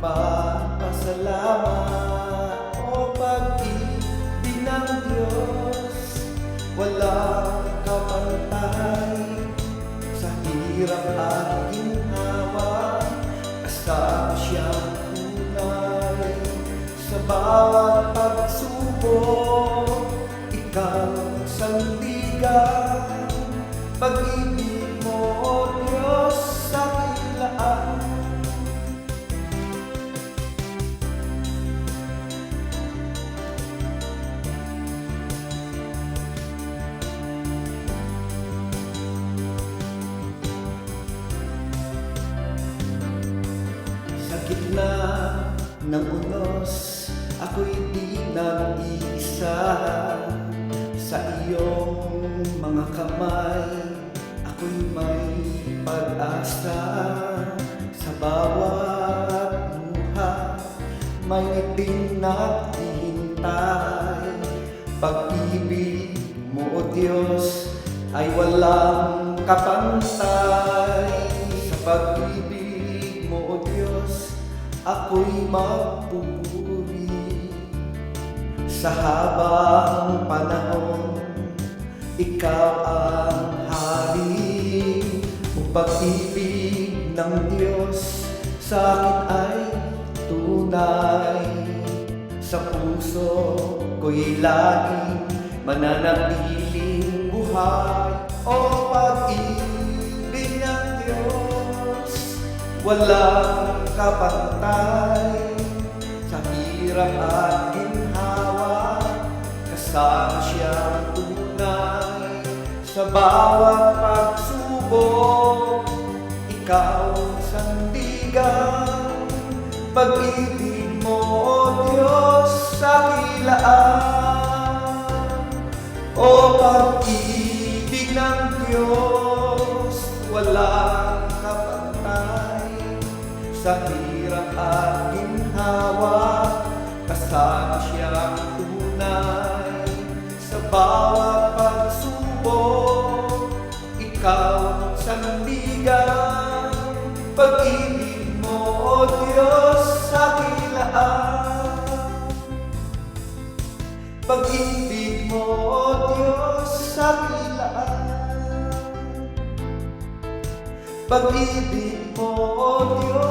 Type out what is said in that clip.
Pagpapasalamat o pag-ibig ng Diyos, walang kapantay. Sa hirap at ginhawa, kasama siyang tunay. Sa bawat pagsubok, ikaw ang sandigan. Pag-ibig mo, O Diyos, sa kilaan. Sa gitna ng unos, ako'y di nag-iisa. Sa iyong mga kamay, ako'y may pag-asa. Sa bawat luha, may ngiti na hihintay. Pag-ibig mo, O Diyos, ay walang kapantay. Sa pag-ibig mo, O Diyos, ako'y magpupuri. Sa habang panahon, ikaw ang hari. O pag-ibig ng Diyos sa akin ay tunay. Sa puso ko'y laging mananatiling buhay. O pag-ibig ng Diyos, walang kapantay. Sa hirap at ginhawa, kasama siyang tunay. Sa bawat pagsubok, ikaw ang sandigan. Pag-ibig mo, O Diyos, sa kilaan. O pag-ibig ng Diyos, walang kapantay. Sa hirap at ginhawa, kasama siyang tunay. Sa bawat pagsubok, ikaw ang sandigan. Pag-ibig mo, O Diyos, sa kilaan. Pag-ibig mo, O Diyos, sa kilaan. Pag-ibig mo, O Diyos,